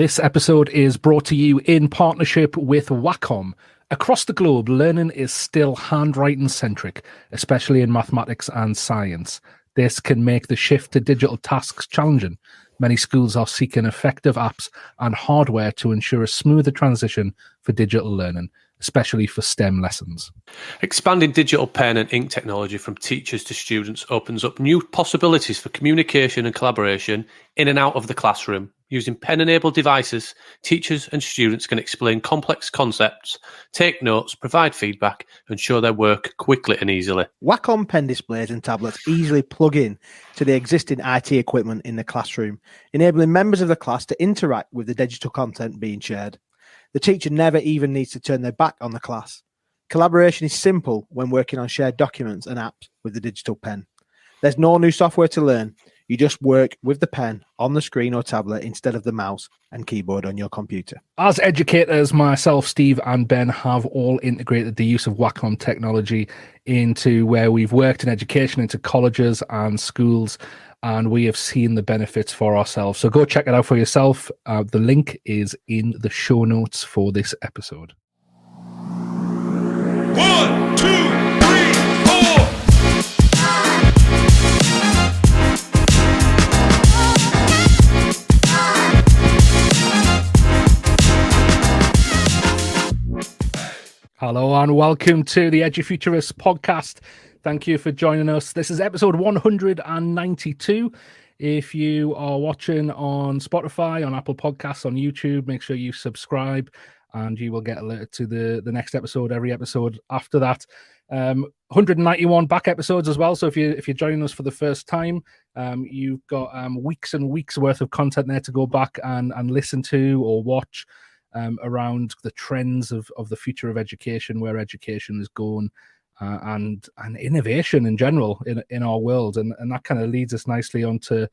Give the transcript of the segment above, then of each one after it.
This episode is brought to you in partnership with Wacom. Across the globe, learning is still handwriting-centric, especially in mathematics and science. This can make the shift to digital tasks challenging. Many schools are seeking effective apps and hardware to ensure a smoother transition for digital learning, especially for STEM lessons. Expanding digital pen and ink technology from teachers to students opens up new possibilities for communication and collaboration in and out of the classroom. Using pen-enabled devices, teachers and students can explain complex concepts, take notes, provide feedback, and show their work quickly and easily. Wacom pen displays and tablets easily plug in to the existing IT equipment in the classroom, enabling members of the class to interact with the digital content being shared. The teacher never even needs to turn their back on the class. Collaboration is simple when working on shared documents and apps with the digital pen. There's no new software to learn. You just work with the pen on the screen or tablet instead of the mouse and keyboard on your computer. As educators, myself, Steve, and Ben have all integrated the use of Wacom technology into where we've worked in education, into colleges and schools, and we have seen the benefits for ourselves. So go check it out for yourself. The link is in the show notes for this episode. 1, 2, 3, 4. Hello and welcome to the Edufuturists podcast. Thank you for joining us. This is episode 192. If you are watching on Spotify, on Apple Podcasts, on YouTube, make sure you subscribe and you will get alerted to the next episode, every episode after that. 191 back episodes as well. So if you're joining us for the first time, you've got weeks and weeks worth of content there to go back and listen to or watch. Around the trends of the future of education, where education is going, and innovation in general in our world. And that kind of leads us nicely onto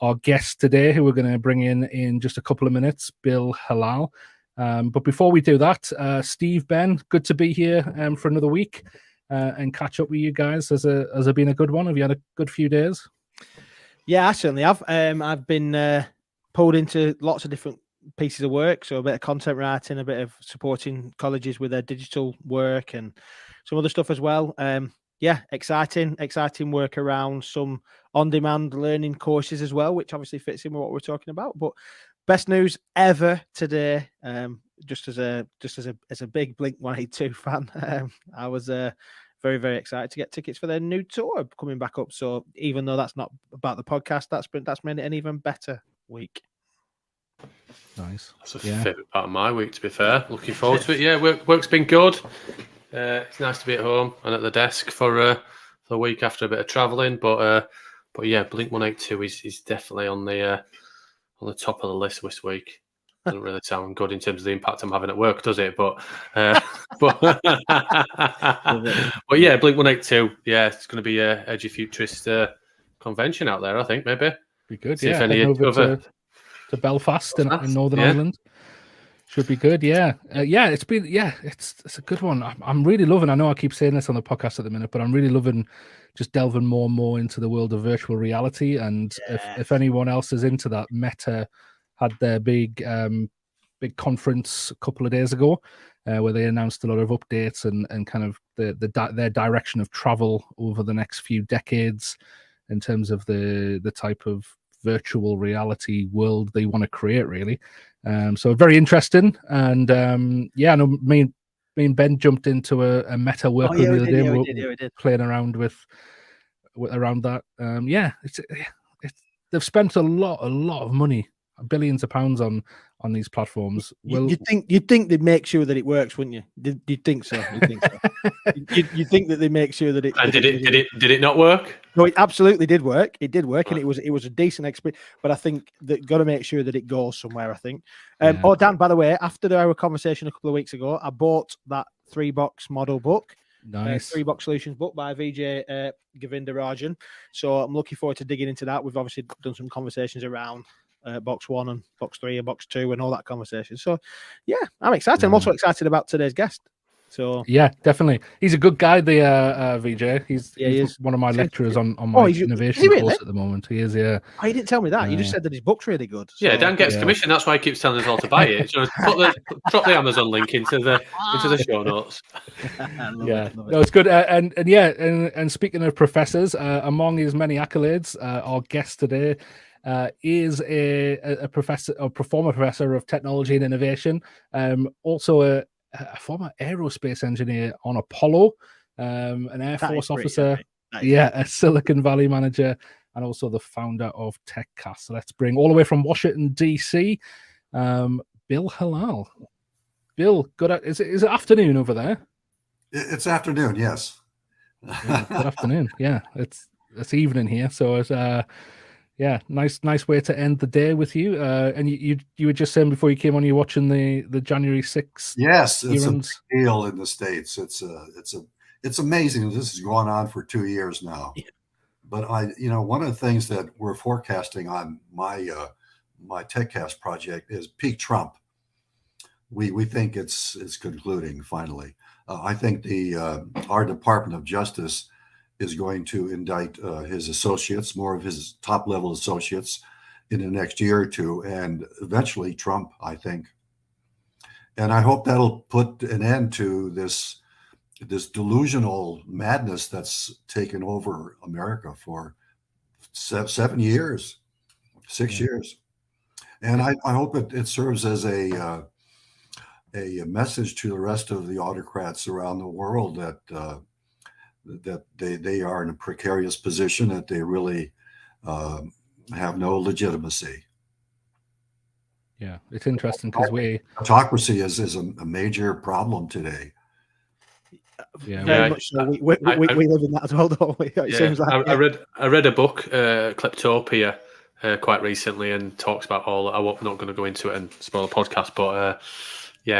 our guest today, who we're going to bring in just a couple of minutes, Bill Halal. But before we do that, Steve, Ben, good to be here for another week and catch up with you guys. Has it been a good one? Have you had a good few days? Yeah, I certainly have. I've been pulled into lots of different pieces of work, so a bit of content writing, a bit of supporting colleges with their digital work and some other stuff as well. Exciting work around some on-demand learning courses as well, which obviously fits in with what we're talking about. But best news ever today, just as a big Blink-182 fan, I was very, very excited to get tickets for their new tour coming back up. So even though that's not about the podcast, that's made it an even better week. Nice. That's a favourite part of my week, to be fair. Looking forward to it. Yeah, work's been good. It's nice to be at home and at the desk for the week after a bit of travelling. But yeah, Blink-182 is definitely on the top of the list this week. Doesn't really sound good in terms of the impact I'm having at work, does it? But yeah, Blink-182. Yeah, it's going to be a Edufuturist convention out there. I think maybe Be good. See yeah, if any over to Belfast in Northern Ireland. Should be good. It's a good one. I'm really loving. I know I keep saying this on the podcast at the minute, but I'm really loving just delving more and more into the world of virtual reality. And if anyone else is into that, Meta had their big conference a couple of days ago where they announced a lot of updates and kind of their direction of travel over the next few decades in terms of the type of virtual reality world they want to create, really. So very interesting. And I know me and Ben jumped into a Meta workroom the other day. We did. Playing around with around that. They've spent a lot of money, billions of pounds on these platforms. You'd think they'd make sure that it works, wouldn't you? You'd think so. You think that they make sure that it. And did it not work? No, it absolutely did work. It did work, and it was a decent experience. But I think that got to make sure that it goes somewhere. I think. Oh, Dan, by the way, after our conversation a couple of weeks ago, I bought that 3-box model book. Nice. 3-box solutions book by Vijay Govindarajan. So I'm looking forward to digging into that. We've obviously done some conversations around box 1 and box 3 and box 2 and all that conversation. So yeah, I'm excited. I'm also excited about today's guest. So yeah, definitely. He's a good guy, the VJ. He's he is. one of my He's lecturers interesting. on my Is he innovation really? course at the moment. He is, yeah. Oh, you didn't tell me that. You just said that his book's really good. Yeah, So. Dan gets Yeah. commission. That's why he keeps telling us all to buy it. So drop the Amazon link into the show notes. Yeah, no, it's good. And speaking of professors, among his many accolades, our guest today is a professor, or former professor of technology and innovation. Also a former aerospace engineer on Apollo, an Air Force officer. Yeah, a Silicon Valley manager, and also the founder of TechCast. So let's bring all the way from Washington DC, Bill Halal. Bill, is it afternoon over there? It's afternoon, yes. Yeah, good afternoon. Yeah, it's evening here, so it's nice way to end the day with you. And you were just saying before you came on, you're watching the January 6th. Yes, it's a big deal in the States. It's amazing. This has gone on for 2 years now. Yeah. But one of the things that we're forecasting on my TechCast project is peak Trump. We think it's concluding finally. I think our Department of Justice is going to indict his associates, more of his top level associates, in the next year or two, and eventually Trump, I think. And I hope that'll put an end to this delusional madness that's taken over America for 7 years, 6 years. And I hope it serves as a message to the rest of the autocrats around the world that they are in a precarious position, that they really have no legitimacy. Yeah, it's interesting because autocracy is a major problem today. Yeah, very much so. We live in that as well, don't we? It seems like, I read a book, Kleptopia, quite recently, and talks about all. I'm not going to go into it and spoil the podcast, but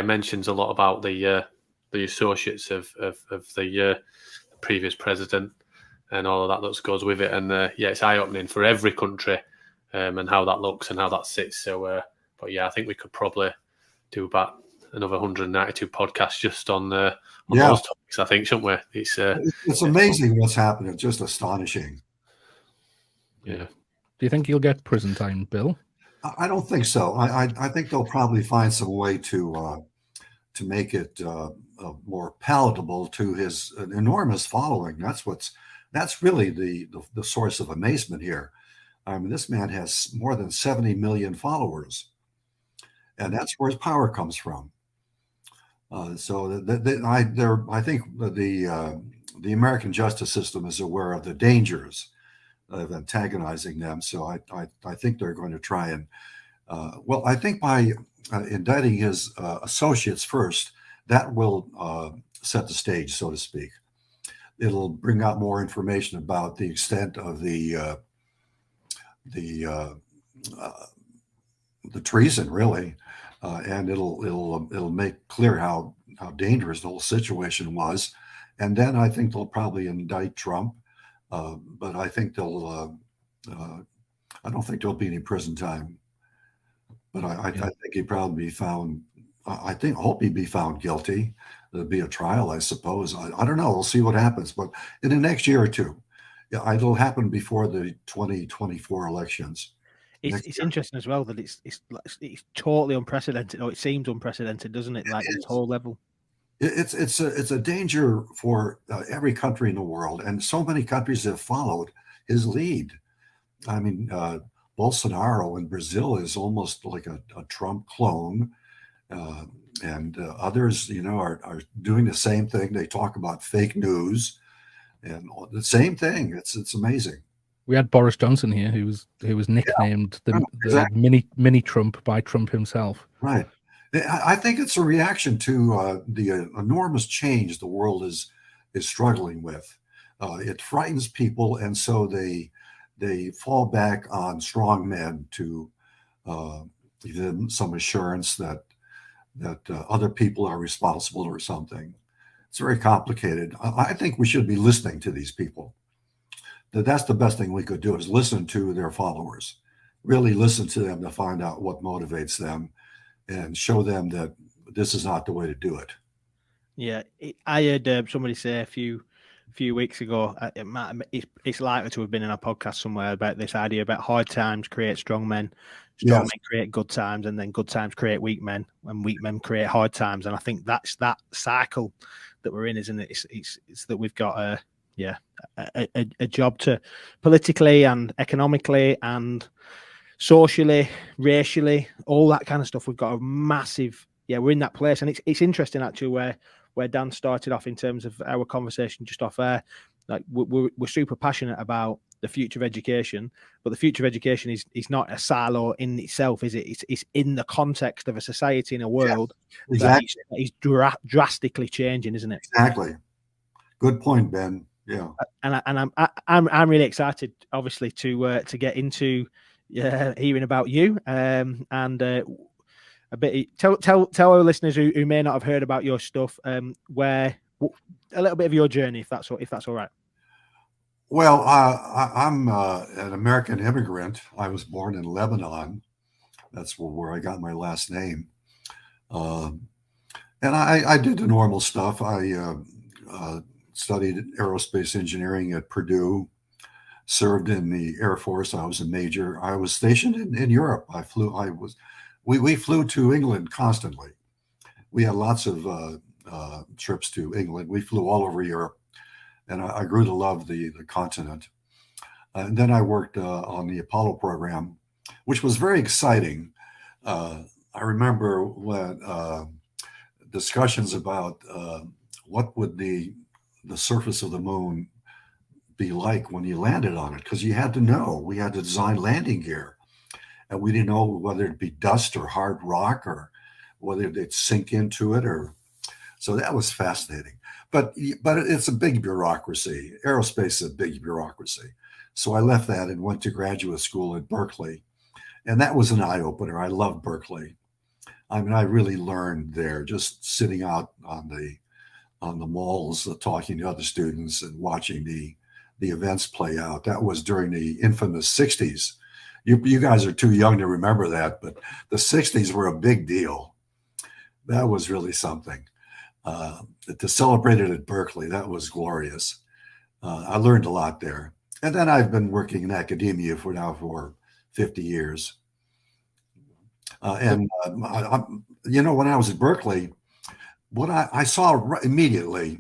mentions a lot about the associates of the previous president and all of that goes with it. And it's eye opening for every country, and how that looks and how that sits. So, I think we could probably do about another 192 podcasts just on those topics, I think, shouldn't we? It's amazing what's happening. It's just astonishing. Yeah. Do you think you'll get prison time, Bill? I don't think so. I think they'll probably find some way to make it more palatable to his enormous following. That's really the source of amazement here. I mean, this man has more than 70 million followers, and that's where his power comes from. I think the American justice system is aware of the dangers of antagonizing them. So I think they're going to try and I think by indicting his associates first, that will set the stage, so to speak. It'll bring out more information about the extent of the treason, really, and it'll make clear how dangerous the whole situation was. And then I think they'll probably indict Trump, but I think I don't think there'll be any prison time. But I think he'd probably be found. I hope he'd be found guilty. There'll be a trial, I suppose. I don't know. We'll see what happens. But in the next year or two, it'll happen before the 2024 elections. It's interesting as well that it's totally unprecedented. Or it seems unprecedented, doesn't it? Like this whole level. It's a danger for every country in the world, and so many countries have followed his lead. I mean, Bolsonaro in Brazil is almost like a Trump clone, and others, are doing the same thing. They talk about fake news, and the same thing. It's amazing. We had Boris Johnson here, who was nicknamed the mini Trump by Trump himself. Right. I think it's a reaction to the enormous change the world is struggling with. It frightens people, and so they fall back on strong men to give them some assurance that other people are responsible or something. It's very complicated. I think we should be listening to these people. That's the best thing we could do, is listen to their followers, really listen to them to find out what motivates them, and show them that this is not the way to do it. Yeah, I heard somebody say a few weeks ago. It's likely to have been in a podcast somewhere about this idea about hard times create strong men, strong men create good times, and then good times create weak men, and weak men create hard times. And I think that's that cycle that we're in, isn't it? It's that we've got a job to politically and economically and socially, racially, all that kind of stuff. We've got a massive we're in that place, and it's interesting actually where Dan started off in terms of our conversation just off air. Like we're super passionate about the future of education, but the future of education is not a silo in itself, is it? It's in the context of a society in a world that is drastically changing, isn't it? Exactly. Good point, Ben. Yeah. And I'm really excited, obviously, to get into hearing about you and a bit. Tell our listeners who may not have heard about your stuff, where a little bit of your journey, if that's all right. Well, I'm an American immigrant. I was born in Lebanon. That's where I got my last name. And I did the normal stuff. I studied aerospace engineering at Purdue, served in the Air Force. I was a major. I was stationed in Europe. We flew to England constantly. We had lots of trips to England. We flew all over Europe, and I grew to love the continent. And then I worked on the Apollo program, which was very exciting. I remember when discussions about what would the surface of the moon be like when you landed on it, because you had to know. We had to design landing gear. And we didn't know whether it'd be dust or hard rock or whether they'd sink into it. So that was fascinating. But it's a big bureaucracy. Aerospace is a big bureaucracy. So I left that and went to graduate school at Berkeley. And that was an eye-opener. I loved Berkeley. I mean, I really learned there, just sitting out on the malls, talking to other students and watching the events play out. That was during the infamous 60s. You guys are too young to remember that, but the 60s were a big deal. That was really something. To celebrate it at Berkeley, that was glorious. I learned a lot there. And then I've been working in academia for 50 years. When I was at Berkeley, what I saw immediately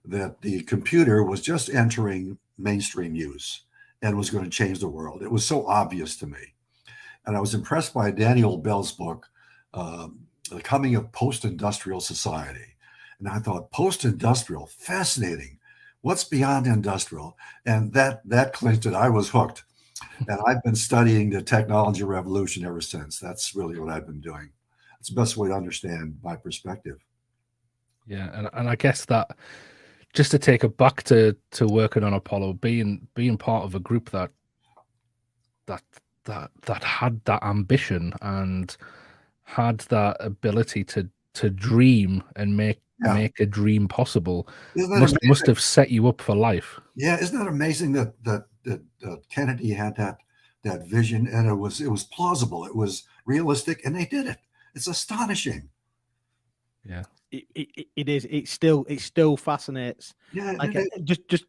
that the computer was just entering mainstream use and was going to change the world. It was so obvious to me. And I was impressed by Daniel Bell's book, The Coming of Post-Industrial Society. And I thought, post-industrial, fascinating. What's beyond industrial? And that clinched it. I was hooked. And I've been studying the technology revolution ever since. That's really what I've been doing. It's the best way to understand my perspective. Yeah, and I guess that just to take it back to working on Apollo, being part of a group that had that ambition and had that ability to dream and make a dream possible must have set you up for life. Yeah, isn't that amazing that Kennedy had that vision, and it was plausible, it was realistic, and they did it. It's astonishing. Yeah. It is. It still fascinates. Yeah, like just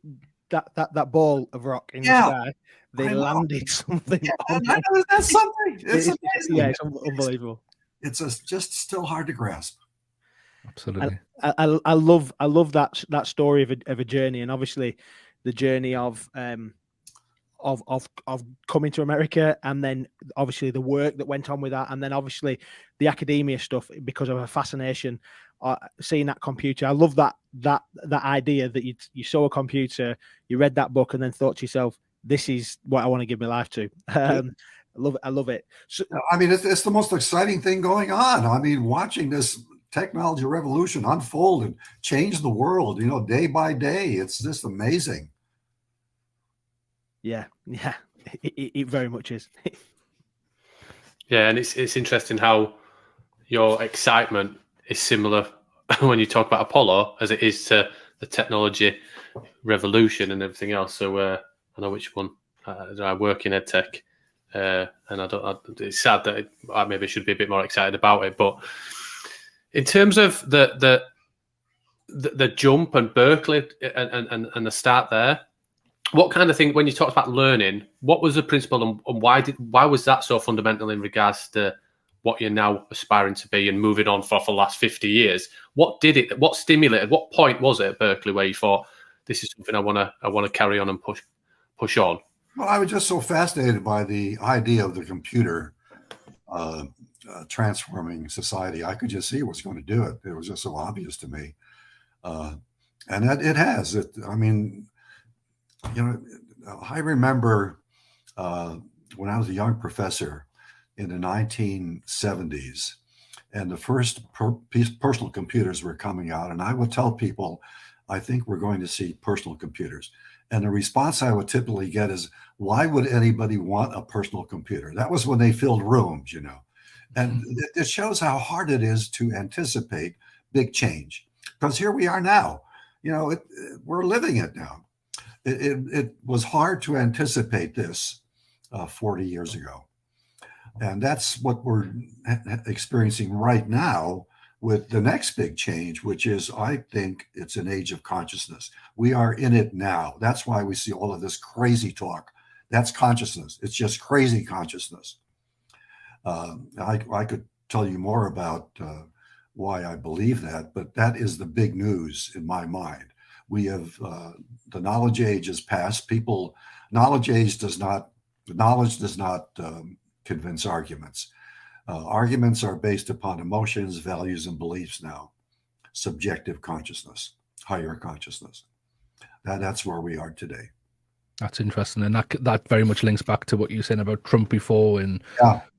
that ball of rock in the sky. They landed something. Yeah, I know, that's something. It's amazing. Yeah, it's unbelievable. It's just still hard to grasp. Absolutely. I love that story of a journey, and obviously the journey of coming to America, and then obviously the work that went on with that, and then obviously the academia stuff because of a fascination. Seeing that computer, I love that idea that you saw a computer, you read that book, and then thought to yourself, "This is what I want to give my life to." I love it. So, I mean, it's the most exciting thing going on. I mean, watching this technology revolution unfold and change the world, day by day, it's just amazing. Yeah, it very much is. Yeah, and it's interesting how your excitement is similar when you talk about Apollo as it is to the technology revolution and everything else. So I know which one. I work in EdTech, and it's sad that I maybe should be a bit more excited about it. But in terms of the the jump and Berkeley and the start there. What kind of thing, when you talked about learning, what was the principle and why was that so fundamental in regards to what you're now aspiring to be and moving on for the last 50 years? What stimulated, what point was it at Berkeley where you thought, this is something I want to carry on and push on? Well, I was just so fascinated by the idea of the computer transforming society. I could just see what's going to do it. It was just so obvious to me. And it has. I mean, I remember when I was a young professor in the 1970s, and the first personal computers were coming out, and I would tell people, I think we're going to see personal computers. And the response I would typically get is, why would anybody want a personal computer? That was when they filled rooms, And it shows how hard it is to anticipate big change. Because here we are now. We're living it now. It was hard to anticipate this 40 years ago. And that's what we're experiencing right now with the next big change, which is, I think it's an age of consciousness. We are in it now. That's why we see all of this crazy talk. That's consciousness. It's just crazy consciousness. I could tell you more about why I believe that, but that is the big news in my mind. We have the knowledge age has passed. Knowledge does not convince arguments. Arguments are based upon emotions, values, and beliefs now. Subjective consciousness, higher consciousness. That's where we are today. That's interesting, and that very much links back to what you were saying about Trump before, and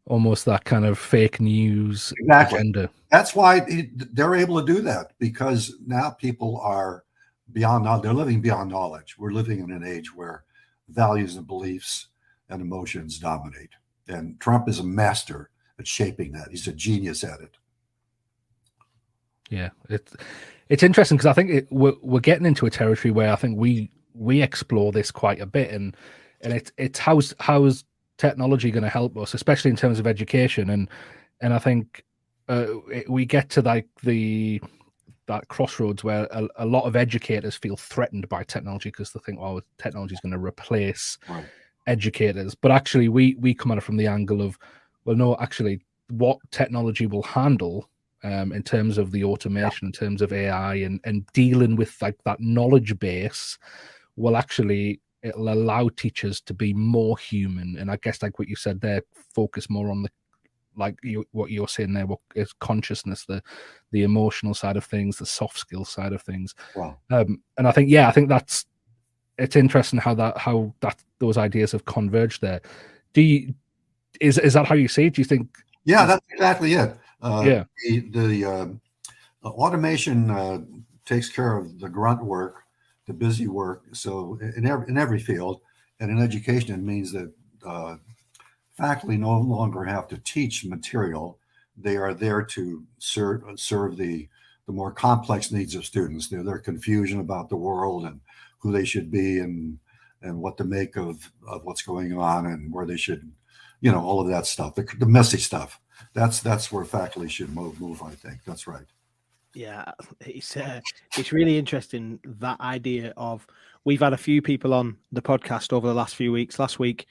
almost that kind of fake news agenda. That's why they're able to do that, because now people are beyond knowledge. They're living beyond knowledge. We're living in an age where values and beliefs and emotions dominate, and Trump is a master at shaping that. He's a genius at it. Yeah, it's interesting because I think we're getting into a territory where I think we explore this quite a bit, and it's how's technology going to help us, especially in terms of education, and I think we get to that crossroads where a lot of educators feel threatened by technology because they think, oh, technology is going to replace educators, but actually we come at it from the angle of, well, no, actually, what technology will handle in terms of the automation, in terms of AI, and dealing with like that knowledge base, will actually, it'll allow teachers to be more human. And I guess, like what you said there, focus more on what you're saying there, what is consciousness, the emotional side of things, the soft skill side of things. Wow. And I think it's interesting how those ideas have converged there. Is that how you see it? Do you think? Yeah, that's exactly it. The automation takes care of the grunt work, the busy work. So in every field, and in education, it means that faculty no longer have to teach material. They are there to serve the more complex needs of students. Their confusion about the world and who they should be and what to make of what's going on and where they should, all of that stuff, the messy stuff. That's where faculty should move. I think that's right. Yeah, it's really interesting, that idea of, we've had a few people on the podcast over the last few weeks. Last week,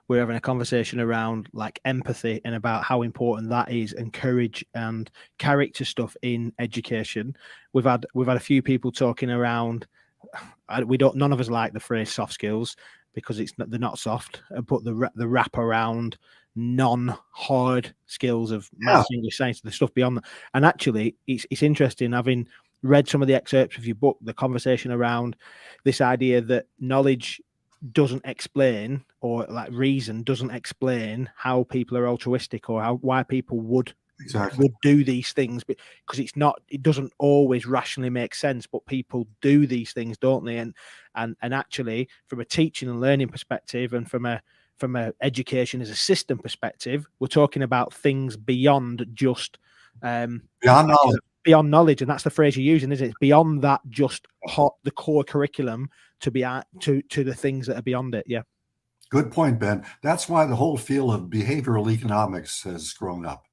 we were having a conversation around like empathy and about how important that is, and courage and character stuff in education. We've had a few people talking around. None of us like the phrase soft skills because they're not soft, but the wrap around non-hard skills of maths, English, science, the stuff beyond that. And actually, it's interesting, having read some of the excerpts of your book, the conversation around this idea that knowledge doesn't explain, or like reason doesn't explain how people are altruistic, or why people would do these things, because it doesn't always rationally make sense, but people do these things, don't they? And actually, from a teaching and learning perspective, and from a education as a system perspective, we're talking about things beyond just beyond knowledge, and that's the phrase you're using, isn't it? It's beyond that, just the core curriculum, to be to the things that are beyond it. Yeah, good point, Ben. That's why the whole field of behavioral economics has grown up.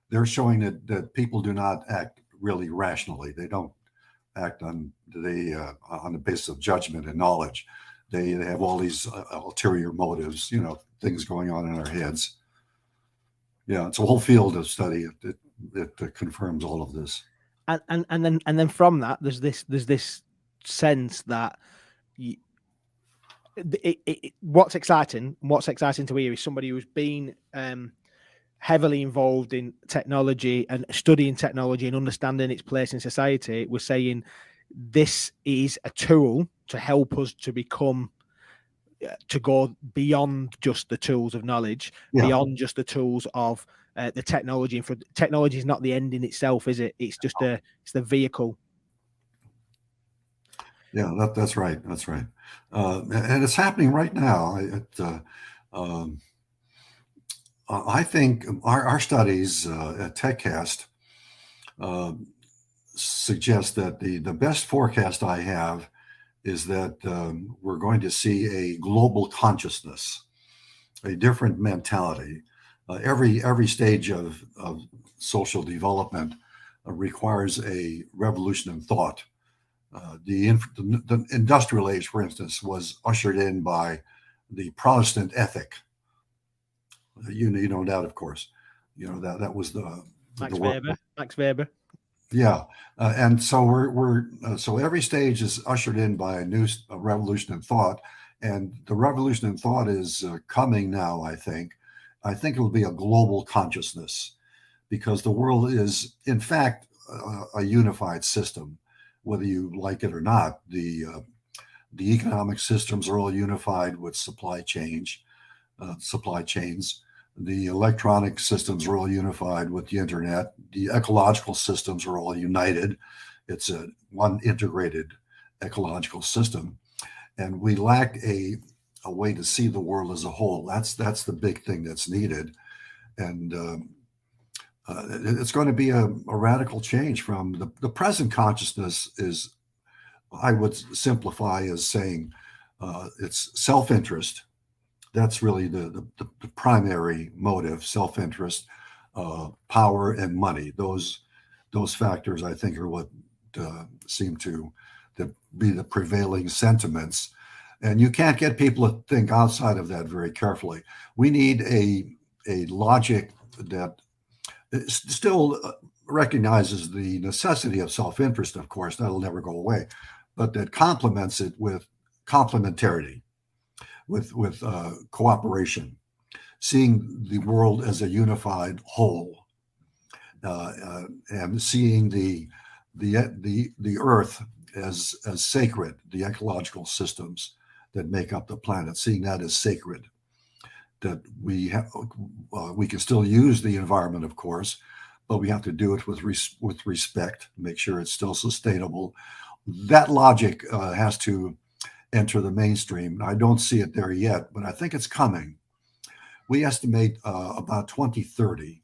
They're showing that people do not act really rationally. They don't act on the basis of judgment and knowledge. They have all these ulterior motives, things going on in our heads. Yeah, it's a whole field of study that confirms all of this. And then from that, there's this sense that what's exciting to hear is somebody who's been heavily involved in technology and studying technology and understanding its place in society. We're saying this is a tool to help us to become, to go beyond just the tools of knowledge, beyond just the tools of the technology. And for technology is not the end in itself, is it? It's just it's the vehicle. Yeah, that's right. That's right. And it's happening right now. I think our studies at TechCast suggest that the best forecast I have is that we're going to see a global consciousness, a different mentality. Every stage of social development requires a revolution in thought. The industrial age, for instance, was ushered in by the Protestant ethic. You know that, of course. That was the Max Weber. Yeah, and so so every stage is ushered in by a revolution in thought, and the revolution in thought is coming now. I think it will be a global consciousness, because the world is, in fact, a unified system, whether you like it or not. The economic systems are all unified with supply chains. The electronic systems are all unified with the internet. The ecological systems are all united. It's one integrated ecological system. And we lack a way to see the world as a whole. That's the big thing that's needed. And it's going to be a radical change from the present consciousness is, I would simplify as saying, it's self-interest. That's really the primary motive: self-interest, power, and money. Those factors, I think, are what seem to be the prevailing sentiments. And you can't get people to think outside of that very carefully. We need a logic that still recognizes the necessity of self-interest. Of course, that'll never go away, but that complements it with complementarity. With cooperation, seeing the world as a unified whole, and seeing the earth as sacred, the ecological systems that make up the planet, seeing that as sacred. That we can still use the environment, of course, but we have to do it with respect, make sure it's still sustainable. That logic has to enter the mainstream. I don't see it there yet, but I think it's coming. We estimate about 2030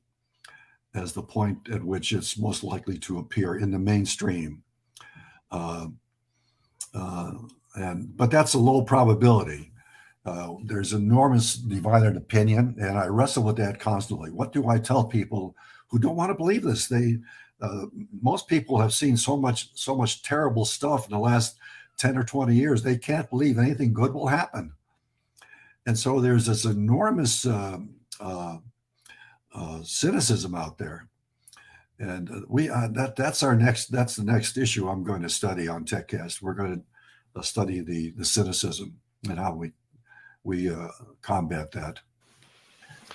as the point at which it's most likely to appear in the mainstream. But that's a low probability. There's enormous divided opinion, and I wrestle with that constantly. What do I tell people who don't want to believe this? Most people have seen so much terrible stuff in the last 10 or 20 years, they can't believe anything good will happen. And so there's this enormous cynicism out there. And that's the next issue I'm going to study on TechCast. We're going to study the cynicism and how we combat that.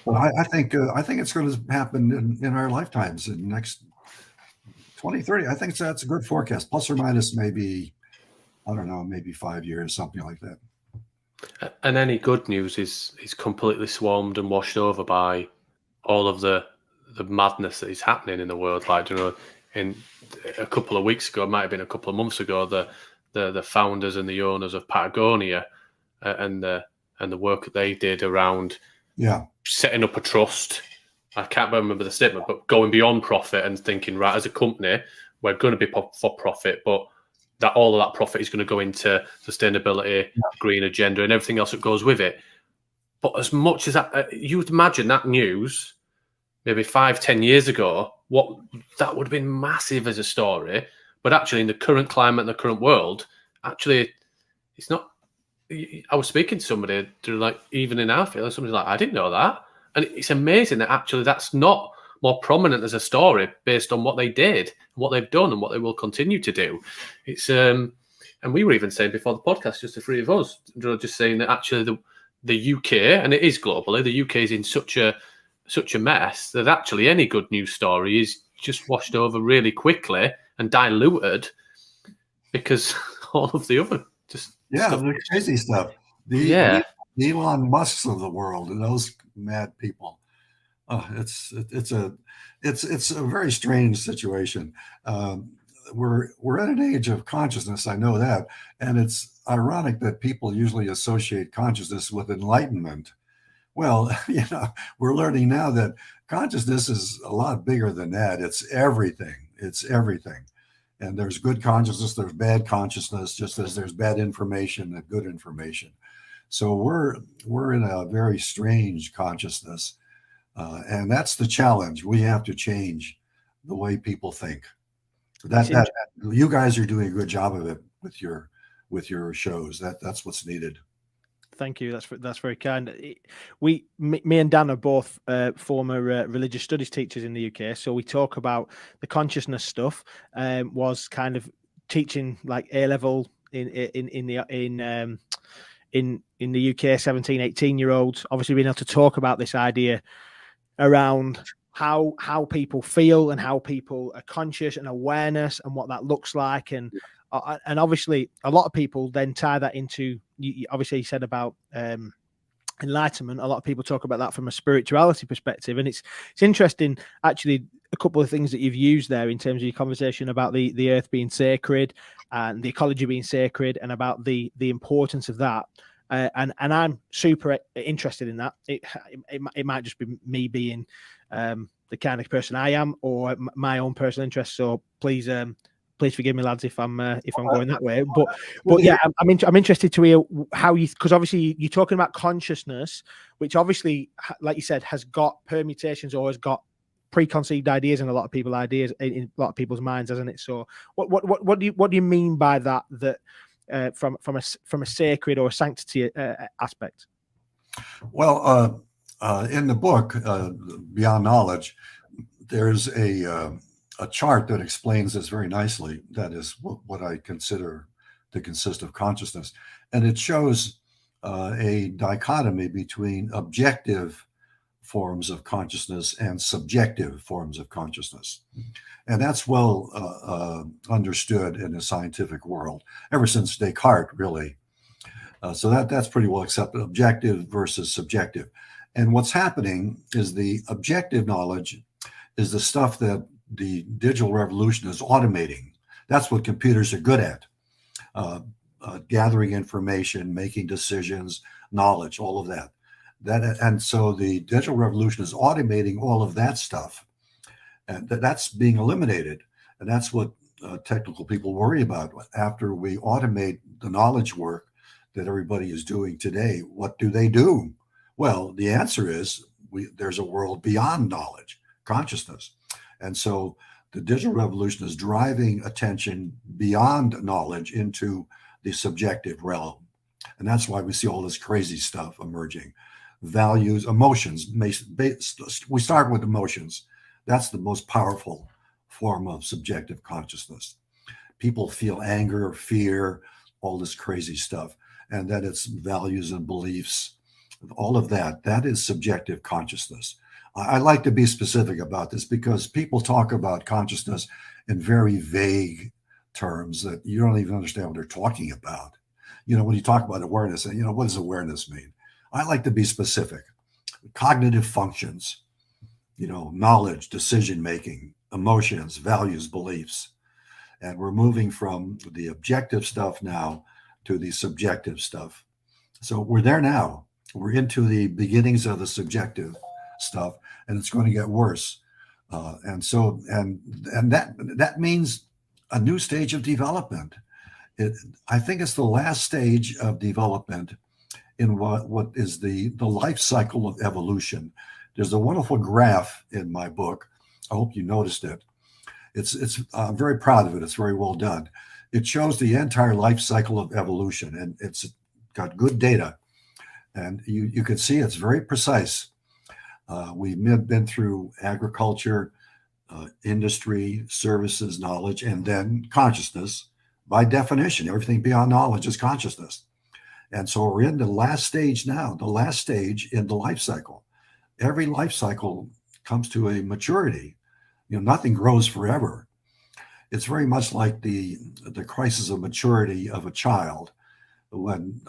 But I think it's going to happen in our lifetimes in the next 2030. I think that's a good forecast, plus or minus maybe, I don't know, maybe 5 years, something like that. And any good news is completely swarmed and washed over by all of the madness that is happening in the world. Like, in a couple of weeks ago, it might have been a couple of months ago, the founders and the owners of Patagonia and the work that they did around setting up a trust. I can't remember the statement, but going beyond profit and thinking, right, as a company, we're going to be for profit, but that all of that profit is going to go into sustainability, green agenda, and everything else that goes with it. But as much as that, you would imagine that news maybe 5-10 years ago, what that would have been massive as a story. But actually, in the current climate, the current world, actually, it's not. I was speaking to somebody, like, even in our field, somebody's like, I didn't know that. And it's amazing that actually that's not more prominent as a story based on what they did, what they've done, and what they will continue to do. It's and we were even saying before the podcast, just the three of us, just saying that actually the UK, and it is globally, the UK is in such a mess that actually any good news story is just washed over really quickly and diluted because all of the other stuff. The crazy stuff. The Elon Musks of the world and those mad people. It's a very strange situation. We're at an age of consciousness. I know that, and it's ironic that people usually associate consciousness with enlightenment. Well, we're learning now that consciousness is a lot bigger than that. It's everything. It's everything. And there's good consciousness, there's bad consciousness, just as there's bad information and good information. So we're in a very strange consciousness. And that's the challenge. We have to change the way people think. That you guys are doing a good job of it with your shows. That's what's needed. Thank you. That's very kind. Me and Dan are both former religious studies teachers in the UK, so we talk about the consciousness stuff. Was kind of teaching like A level in the UK, 17, 18-year-olds. Obviously, being able to talk about this idea around how people feel and how people are conscious and awareness and what that looks like, and obviously a lot of people then tie that into, obviously you said about enlightenment. A lot of people talk about that from a spirituality perspective, and it's interesting actually a couple of things that you've used there in terms of your conversation about the earth being sacred and the ecology being sacred, and about the importance of that. And I'm super interested in that. It might just be me being the kind of person I am, or my own personal interest. So please forgive me, lads, if I'm going that way. But yeah, I'm interested to hear how because obviously you're talking about consciousness, which obviously, like you said, has got permutations or has got preconceived ideas in a lot of people's minds, hasn't it? So what do you mean by that? From a sacred or a sanctity aspect? Well, in the book Beyond Knowledge, there's a chart that explains this very nicely. That is what I consider to consist of consciousness, and it shows a dichotomy between objective forms of consciousness and subjective forms of consciousness. And that's well understood in the scientific world ever since Descartes, really. So that's pretty well accepted, objective versus subjective. And what's happening is the objective knowledge is the stuff that the digital revolution is automating. That's what computers are good at, gathering information, making decisions, knowledge, all of that. And so the digital revolution is automating all of that stuff. And that's being eliminated. And that's what technical people worry about. After we automate the knowledge work that everybody is doing today, what do they do? Well, the answer is there's a world beyond knowledge, consciousness. And so the digital revolution is driving attention beyond knowledge into the subjective realm. And that's why we see all this crazy stuff emerging. Values, emotions. We start with emotions. That's the most powerful form of subjective consciousness. People feel anger, fear, all this crazy stuff. And then it's values and beliefs. All of that is subjective consciousness. I like to be specific about this because people talk about consciousness in very vague terms that you don't even understand what they're talking about. When you talk about awareness, and what does awareness mean? I like to be specific. Cognitive functions, knowledge, decision-making, emotions, values, beliefs. And we're moving from the objective stuff now to the subjective stuff. So we're there now. We're into the beginnings of the subjective stuff, and it's going to get worse. And that means a new stage of development. I think it's the last stage of development in what is the life cycle of evolution. There's a wonderful graph in my book. I hope you noticed it. I'm very proud of it. It's very well done. It shows the entire life cycle of evolution, and it's got good data, and you can see it's very precise. We've been through agriculture, industry, services, knowledge, and then consciousness. By definition, everything beyond knowledge is consciousness. And so we're in the last stage now, the last stage in the life cycle. Every life cycle comes to a maturity. Nothing grows forever. It's very much like the crisis of maturity of a child. When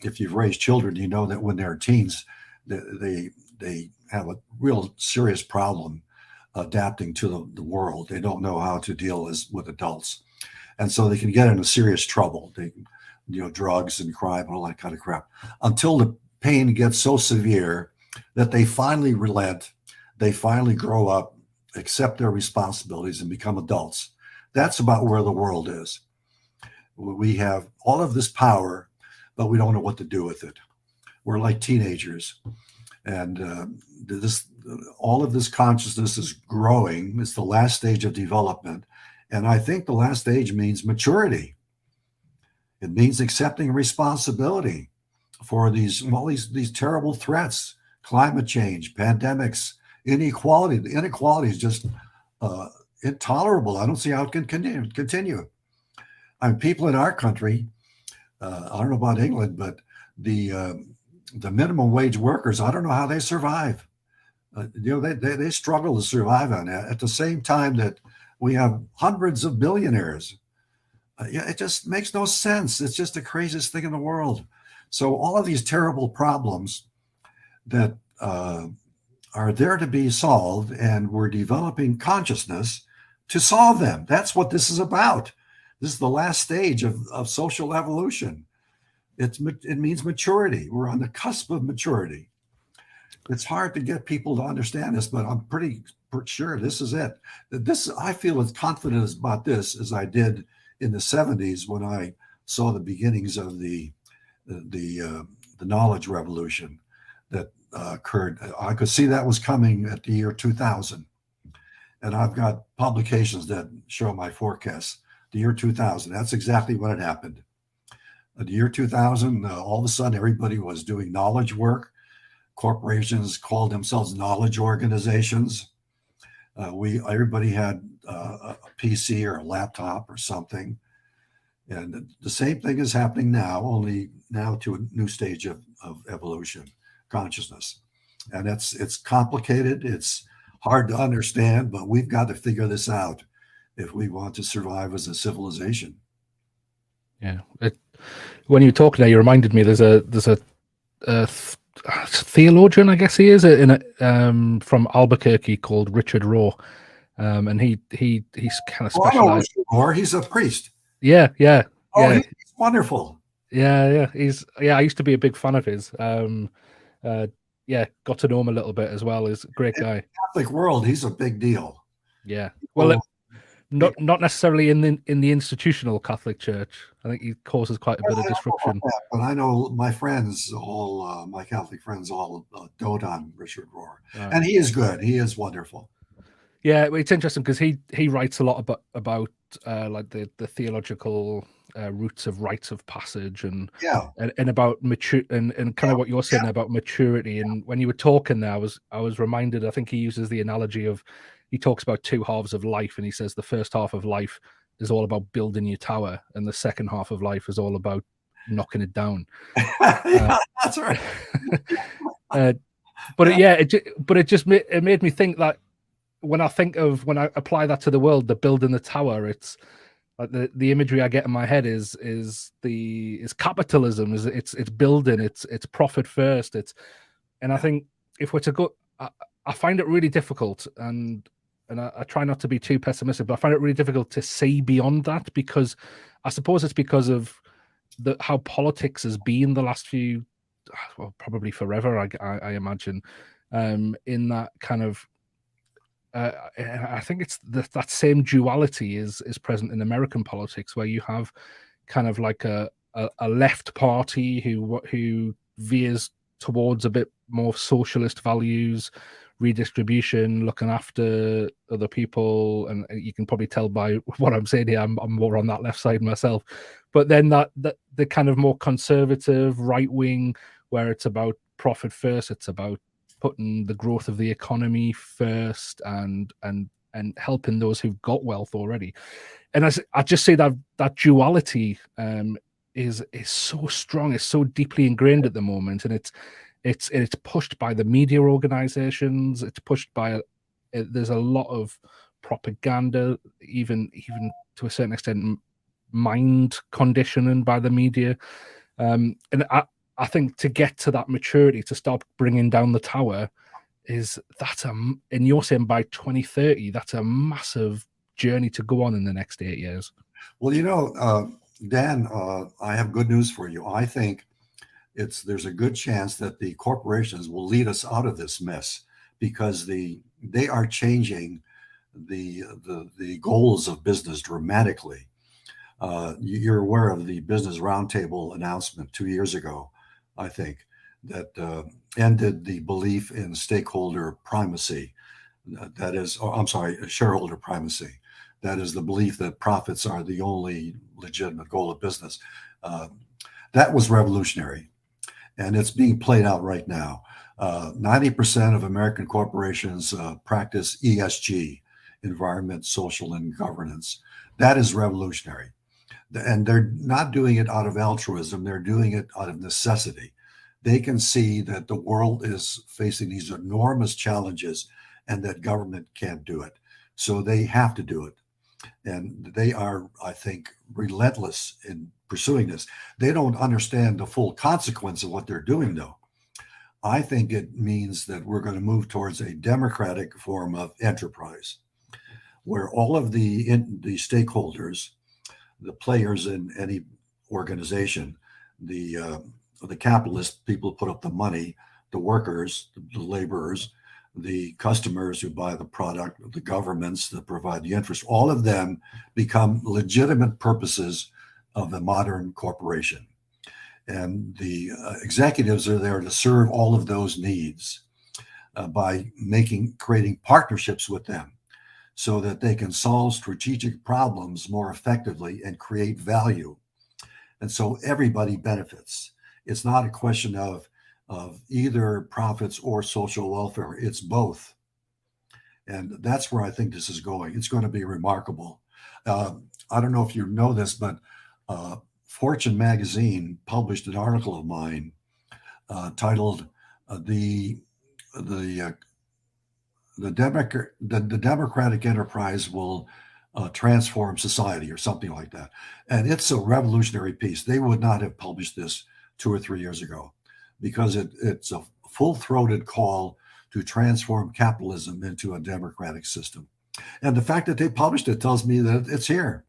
if you've raised children, you know that when they're teens, they have a real serious problem adapting to the world. They don't know how to deal with adults, and so they can get into serious trouble. Drugs and crime and all that kind of crap, until the pain gets so severe that they finally relent. They finally grow up, accept their responsibilities, and become adults. That's about where the world is. We have all of this power, but we don't know what to do with it. We're like teenagers, and all of this consciousness is growing. It's the last stage of development, and I think the last stage means maturity. It means accepting responsibility for these terrible threats: climate change, pandemics, inequality. The inequality is just intolerable. I don't see how it can continue. People in our country, I don't know about England, but the minimum wage workers, I don't know how they survive. They struggle to survive on that. At the same time that we have hundreds of billionaires. It just makes no sense. It's just the craziest thing in the world. So all of these terrible problems that are there to be solved, and we're developing consciousness to solve them. That's what this is about. This is the last stage of social evolution. It means maturity. We're on the cusp of maturity. It's hard to get people to understand this, but I'm pretty sure this is it. I feel as confident about this as I did in the 70s when I saw the beginnings of the knowledge revolution that occurred. I could see that was coming at the year 2000. And I've got publications that show my forecasts. The year 2000, that's exactly when it happened. The year 2000, all of a sudden, everybody was doing knowledge work. Corporations called themselves knowledge organizations. Everybody had a PC or a laptop or something. And the same thing is happening now, only now to a new stage of evolution, consciousness. And it's complicated. It's hard to understand, but we've got to figure this out if we want to survive as a civilization. Yeah. When you talk now, you reminded me there's a theologian, I guess he is, from Albuquerque called Richard Rohr. And he's kind of specialized. Or he's a priest. Yeah. Oh, he's wonderful. Yeah. I used to be a big fan of his. Got to know him a little bit as well. He's a great guy. In the Catholic world, he's a big deal. Yeah. Well, not necessarily in the institutional Catholic Church. I think he causes quite a bit of disruption. But I know my friends, my Catholic friends, all dote on Richard Rohr, and he is good. He is wonderful. Yeah, it's interesting because he writes a lot about like the theological roots of rites of passage and about mature and kind of what you're saying about maturity. And when you were talking there, I was reminded. I think he uses the analogy of, he talks about two halves of life, and he says the first half of life is all about building your tower, and the second half of life is all about knocking it down. That's right. It made me think that when I apply that to the world, the building the tower, it's like the imagery I get in my head is capitalism, it's building, it's profit first, and I think if we're to go, I find it really difficult, and I try not to be too pessimistic, but I find it really difficult to see beyond that, because I suppose it's because of how politics has been the last few, well, probably forever, I imagine, in that kind of. I think it's that same duality is present in American politics, where you have kind of like a left party who veers towards a bit more socialist values, redistribution, looking after other people, and you can probably tell by what I'm saying here, I'm more on that left side myself. But then that the kind of more conservative right wing, where it's about profit first, it's about putting the growth of the economy first, and helping those who've got wealth already. And I just say that duality is so strong, it's so deeply ingrained at the moment, and it's pushed by the media organizations, it's pushed by there's a lot of propaganda, even to a certain extent mind conditioning by the media, and I think to get to that maturity, to start bringing down the tower, and you're saying by 2030, that's a massive journey to go on in the next 8 years. Well, Dan, I have good news for you. I think there's a good chance that the corporations will lead us out of this mess, because they are changing the goals of business dramatically. You're aware of the Business Roundtable announcement 2 years ago, I think, that ended the belief in stakeholder primacy. That is, shareholder primacy. That is the belief that profits are the only legitimate goal of business. That was revolutionary, and it's being played out right now. 90% of American corporations practice ESG, environment, social, and governance. That is revolutionary. And they're not doing it out of altruism. They're doing it out of necessity. They can see that the world is facing these enormous challenges and that government can't do it. So they have to do it. And they are, I think, relentless in pursuing this. They don't understand the full consequence of what they're doing, though. I think it means that we're going to move towards a democratic form of enterprise, where all of the stakeholders, the players in any organization, the capitalist people who put up the money, the workers, the laborers, the customers who buy the product, the governments that provide the interest, all of them become legitimate purposes of a modern corporation. And the executives are there to serve all of those needs by creating partnerships with them, so that they can solve strategic problems more effectively and create value. And so everybody benefits. It's not a question of either profits or social welfare. It's both. And that's where I think this is going. It's going to be remarkable. I don't know if you know this, but Fortune magazine published an article of mine titled the democratic enterprise will transform society, or something like that. And it's a revolutionary piece. They would not have published this 2 or 3 years ago, because it's a full-throated call to transform capitalism into a democratic system. And the fact that they published it tells me that it's here.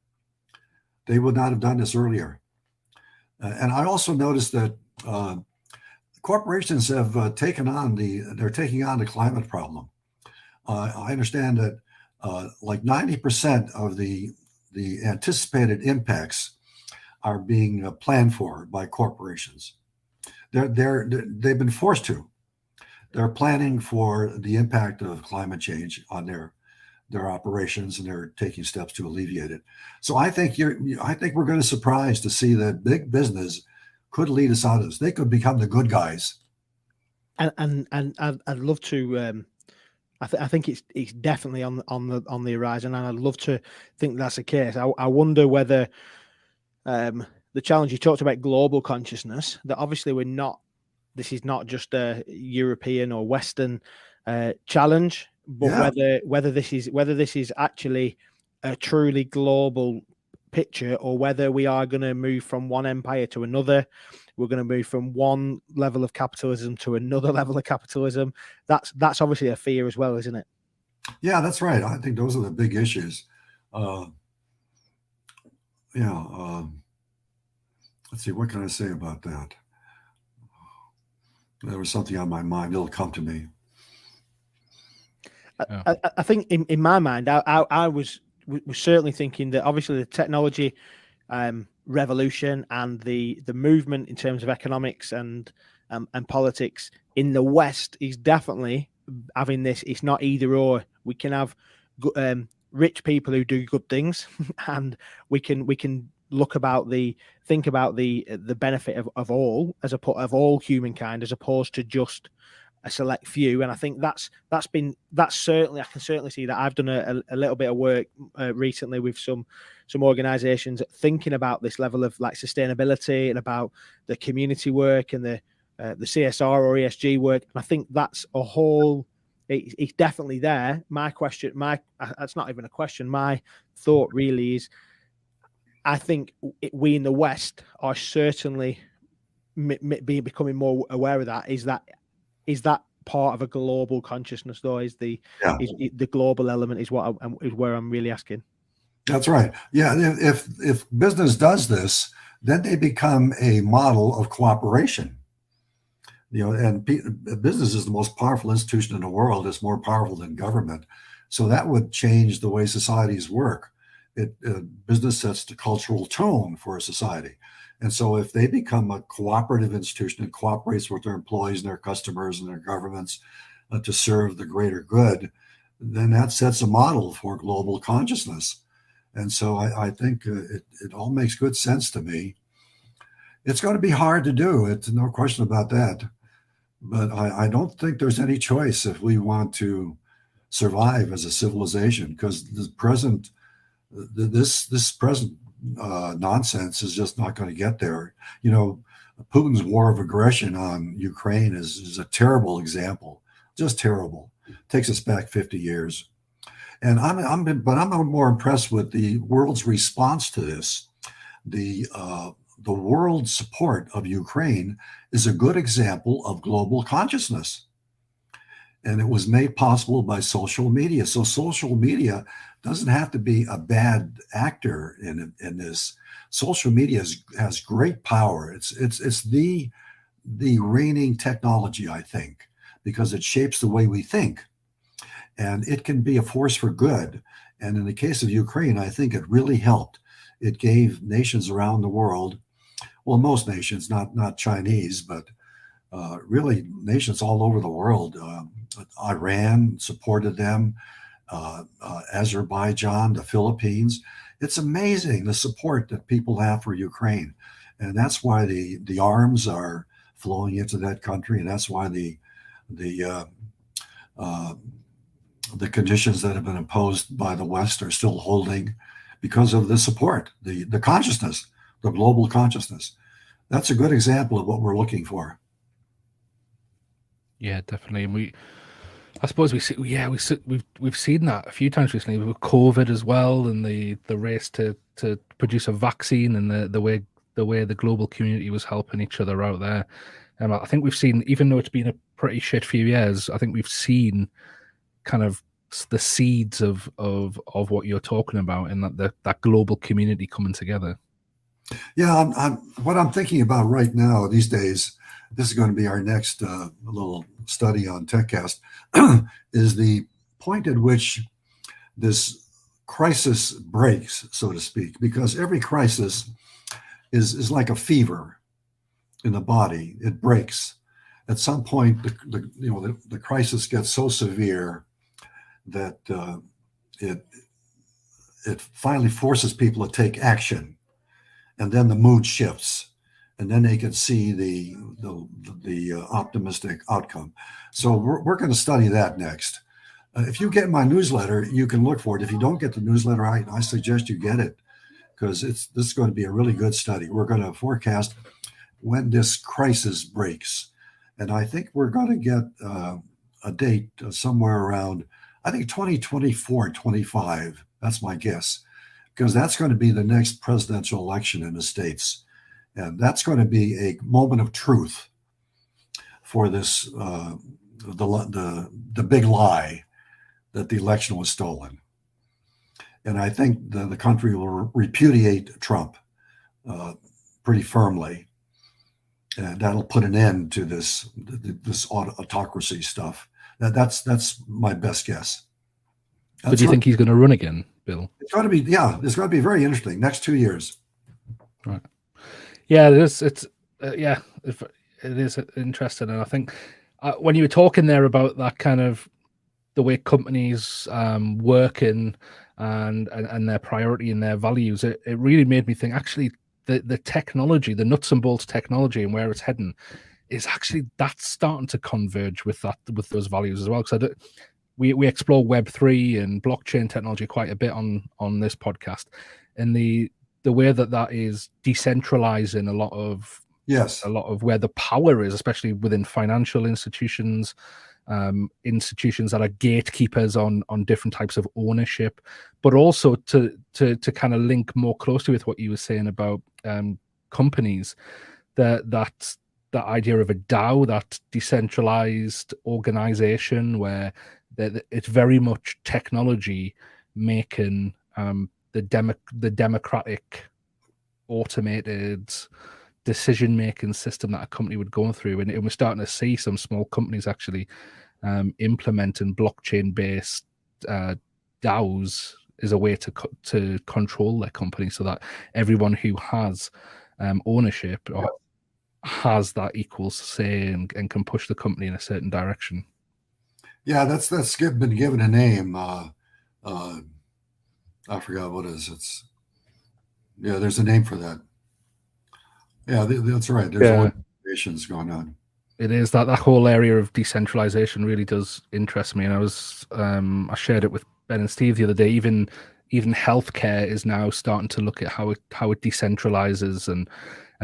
They would not have done this earlier. And I also noticed that corporations have taken on the climate problem. I understand that like 90% of the anticipated impacts are being planned for by corporations. They've been forced to. They're planning for the impact of climate change on their operations, and they're taking steps to alleviate it. So I think we're going to surprise to see that big business could lead us out of this. They could become the good guys. And I'd love to. I think it's definitely on the horizon, and I'd love to think that's the case. I wonder whether the challenge you talked about, global consciousness, that obviously this is not just a European or Western challenge, but whether this is actually a truly global picture, or whether we are going to move from one empire to another. We're going to move from one level of capitalism to another level of capitalism. That's obviously a fear as well, isn't it? Yeah, that's right. I think those are the big issues. Let's see, what can I say about that? There was something on my mind. It'll come to me. I think in my mind, I was certainly thinking that obviously the technology revolution and the movement in terms of economics and politics in the West is definitely having this. It's not either or. We can have rich people who do good things, and we can think about the benefit of all of all humankind, as opposed to just a select few. And I think that's certainly, I can certainly see that. I've done a little bit of work recently with some organizations thinking about this level of like sustainability and about the community work and the CSR or ESG work. And I think that's a whole, it's definitely there. That's not even a question. My thought really is, I think we in the West are certainly becoming more aware of that. Is that part of a global consciousness, though? Is the global element is where I'm really asking. That's right. Yeah, if business does this, then they become a model of cooperation. And business is the most powerful institution in the world. It's more powerful than government. So that would change the way societies work. Business sets the cultural tone for a society. And so if they become a cooperative institution and cooperates with their employees and their customers and their governments to serve the greater good, then that sets a model for global consciousness. And so I think it all makes good sense to me. It's going to be hard to do. It's no question about that. But I don't think there's any choice if we want to survive as a civilization, because this present nonsense is just not going to get there. Putin's war of aggression on Ukraine is a terrible example, just terrible. It takes us back 50 years. And I'm more impressed with the world's response to this. The world's support of Ukraine is a good example of global consciousness. And it was made possible by social media. So social media doesn't have to be a bad actor in this. Social media has great power. It's the reigning technology, I think, because it shapes the way we think. And it can be a force for good. And in the case of Ukraine, I think it really helped. It gave nations around the world, well, most nations, not Chinese, but really nations all over the world. Iran supported them, Azerbaijan, the Philippines. It's amazing the support that people have for Ukraine. And that's why the arms are flowing into that country. And that's why the conditions that have been imposed by the West are still holding, because of the support, the consciousness, the global consciousness. That's a good example of what we're looking for. Yeah, definitely. And I suppose we've seen that a few times recently with COVID as well, and the race to produce a vaccine, and the way the global community was helping each other out there. I think we've seen, even though it's been a pretty shit few years, I think we've seen kind of the seeds of what you're talking about, and that global community coming together. Yeah, what I'm thinking about right now these days, this is going to be our next little study on TechCast, is the point at which this crisis breaks, so to speak, because every crisis is like a fever in the body. It breaks. At some point, the crisis gets so severe that it finally forces people to take action, and then the mood shifts. And then they can see the optimistic outcome. So we're going to study that next. If you get my newsletter, you can look for it. If you don't get the newsletter, I suggest you get it, because this is going to be a really good study. We're going to forecast when this crisis breaks. And I think we're going to get a date somewhere around, I think 2024, 25. That's my guess, because that's going to be the next presidential election in the States. And that's going to be a moment of truth for this, the big lie that the election was stolen. And I think the country will repudiate Trump pretty firmly. And that'll put an end to this autocracy stuff. That's my best guess. But do you think he's going to run again, Bill? It's going to be, it's going to be very interesting. Next 2 years. Right. Yeah, it is. It is interesting, and I think when you were talking there about that kind of the way companies work and their priority and their values, it really made me think, actually, the technology, the nuts and bolts technology and where it's heading is actually that's starting to converge with those values as well. Because we explore Web3 and blockchain technology quite a bit on this podcast, and the way that is decentralizing a lot of where the power is, especially within financial institutions, institutions that are gatekeepers on different types of ownership, but also to kind of link more closely with what you were saying about companies, that idea of a DAO, that decentralized organization where it's very much technology making the democratic automated decision-making system that a company would go through, and we're starting to see some small companies actually implementing blockchain-based DAOs as a way to control their company, so that everyone who has ownership or has that equal say and can push the company in a certain direction. Yeah, that's been given a name. I forgot what it is. There's a name for that. Yeah, that's right. There's organizations going on. It is that whole area of decentralization really does interest me, and I shared it with Ben and Steve the other day. Even healthcare is now starting to look at how it decentralizes and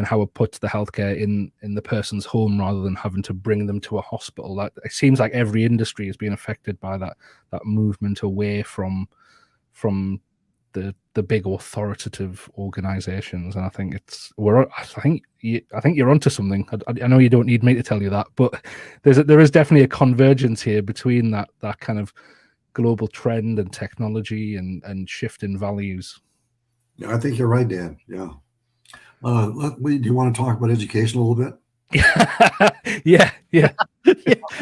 how it puts the healthcare in the person's home rather than having to bring them to a hospital. That it seems like every industry is being affected by that movement away from the big authoritative organizations, and I think I think you're onto something. I know you don't need me to tell you that, but there is definitely a convergence here between that kind of global trend and technology and shift in values. Yeah, I think you're right, Dan. Yeah. Do you want to talk about education a little bit? yeah.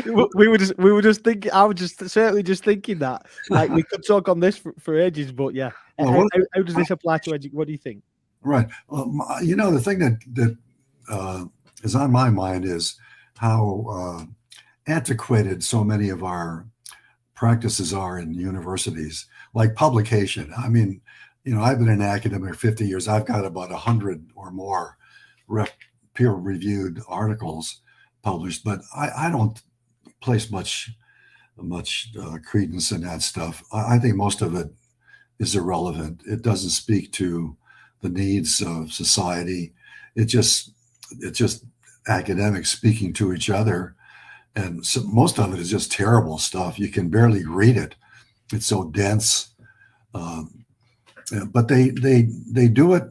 We were just thinking. I was certainly just thinking that. Like, we could talk on this for ages, but yeah. How does this apply to education? What do you think? Right. The thing that is on my mind is how antiquated so many of our practices are in universities, like publication. I mean, I've been in academia 50 years. I've got about 100 or more peer-reviewed articles published, but I don't place much credence in that stuff. I think most of it is irrelevant. It doesn't speak to the needs of society. It's just academics speaking to each other, and so most of it is just terrible stuff. You can barely read it. It's so dense. But they do it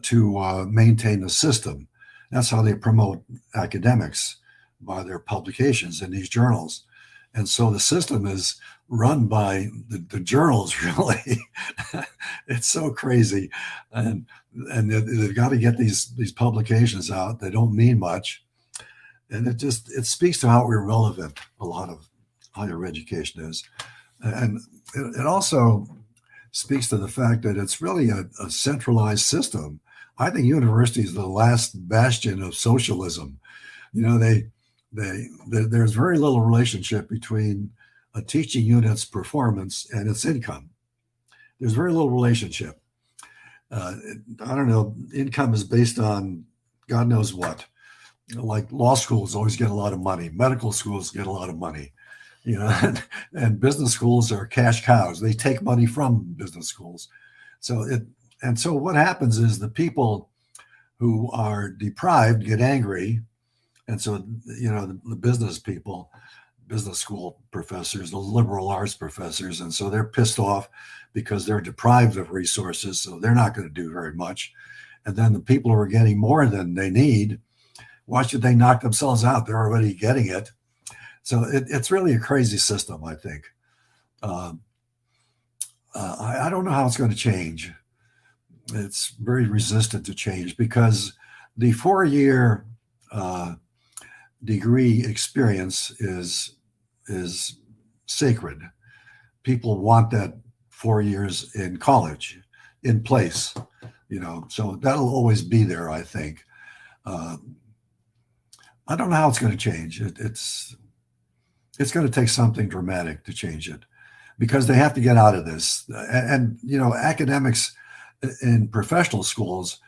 to maintain the system. That's how they promote academics, by their publications in these journals. And so the system is run by the journals, really. It's so crazy. And they've got to get these publications out. They don't mean much. And it speaks to how irrelevant a lot of higher education is. And it also speaks to the fact that it's really a centralized system. I think university is the last bastion of socialism. There's very little relationship between a teaching unit's performance and its income. There's very little relationship. I don't know, income is based on God knows what. Like law schools always get a lot of money. Medical schools get a lot of money. And business schools are cash cows. They take money from business schools. So what happens is the people who are deprived get angry. And so, the business people, business school professors, the liberal arts professors, and so they're pissed off because they're deprived of resources. So they're not going to do very much. And then the people who are getting more than they need, why should they knock themselves out? They're already getting it. So it's really a crazy system, I think. I don't know how it's going to change. It's very resistant to change because the 4-year degree experience is sacred. People want that 4 years in college in place, so that'll always be there, I think. I don't know how it's going to change. It's going to take something dramatic to change it, because they have to get out of this. And academics in professional schools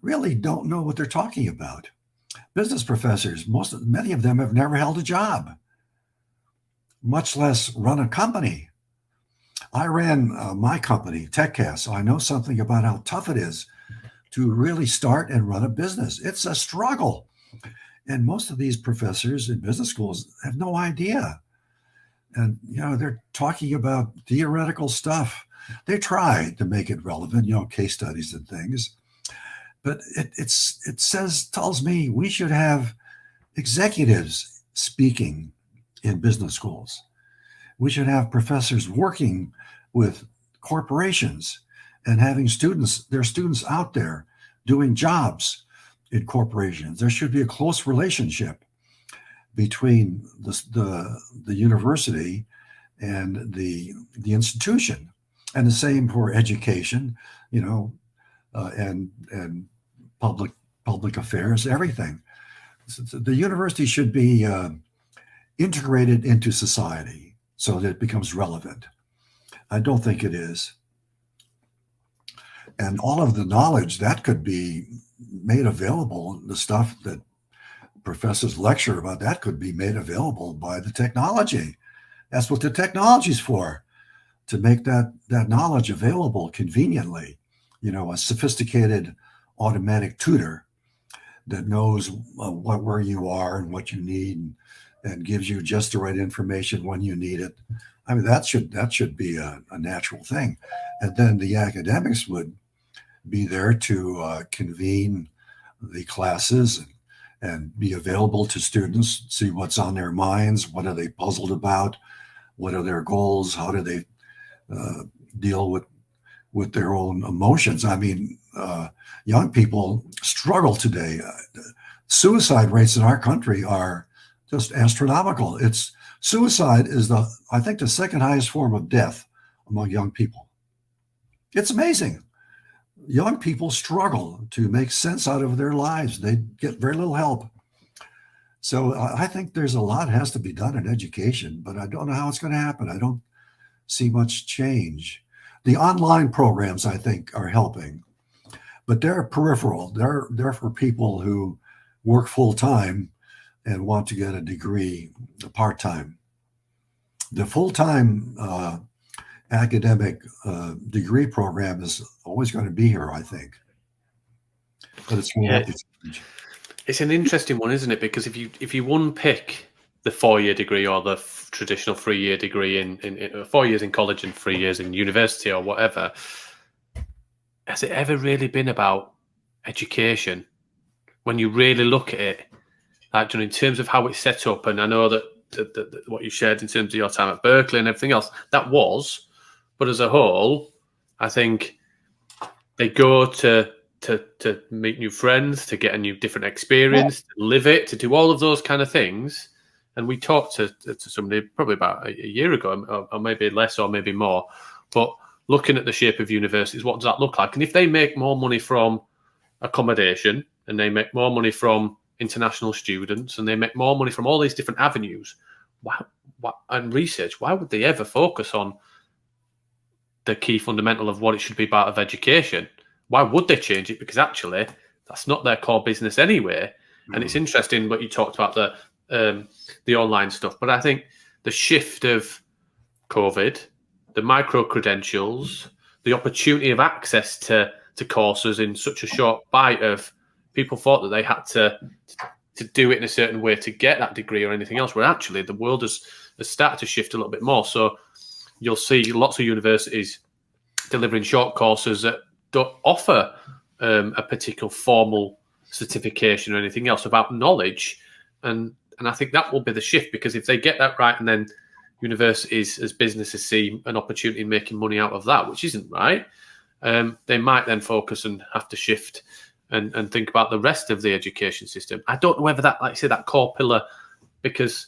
really don't know what they're talking about. Business professors, many of them have never held a job, much less run a company. I ran my company, TechCast, so I know something about how tough it is to really start and run a business. It's a struggle. And most of these professors in business schools have no idea. And, they're talking about theoretical stuff. They try to make it relevant, case studies and things. But it tells me we should have executives speaking in business schools. We should have professors working with corporations and having their students out there doing jobs in corporations. There should be a close relationship between the university and the institution, and the same for education, and public affairs, everything. The university should be integrated into society so that it becomes relevant. I don't think it is. And all of the knowledge that could be made available, the stuff that professors lecture about, that could be made available by the technology. That's what the technology is for, to make that knowledge available conveniently. A sophisticated automatic tutor that knows where you are and what you need, and gives you just the right information when you need it. I mean, that should be a natural thing. And then the academics would be there to convene the classes and be available to students, see what's on their minds, what are they puzzled about, what are their goals, how do they deal with their own emotions. I mean, young people struggle today. Suicide rates in our country are just astronomical. Suicide is I think the second highest form of death among young people. It's amazing. Young people struggle to make sense out of their lives. They get very little help. So I think there's a lot has to be done in education, but I don't know how it's going to happen. I don't see much change. The online programs, I think, are helping, but they're peripheral. They're for people who work full-time and want to get a degree part-time. The full-time academic degree program is always going to be here, I think. But it's going to have to change. It's an interesting one, isn't it? Because if you unpick the 4-year degree or the traditional 3-year degree in 4 years in college and 3 years in university or whatever, has it ever really been about education? When you really look at it, like, in terms of how it's set up, and I know that what you shared in terms of your time at Berkeley and everything else, that was, but as a whole, I think they go to meet new friends, to get a different experience, to live it, to do all of those kind of things. And we talked to somebody probably about a year ago, or maybe less, or maybe more. But looking at the shape of universities, what does that look like? And if they make more money from accommodation, and they make more money from international students, and they make more money from all these different avenues, and research, why would they ever focus on the key fundamental of what it should be part of education? Why would they change it? Because actually, that's not their core business anyway. And it's interesting what you talked about, the online stuff. But I think the shift of COVID, the micro credentials, the opportunity of access to courses in such a short bite of people thought that they had to do it in a certain way to get that degree or anything else, where actually the world has started to shift a little bit more. So you'll see lots of universities delivering short courses that don't offer a particular formal certification or anything else about knowledge. And I think that will be the shift, because if they get that right, and then universities as businesses see an opportunity in making money out of that, which isn't right, they might then focus and have to shift and think about the rest of the education system. I don't know whether that, like I say, that core pillar, because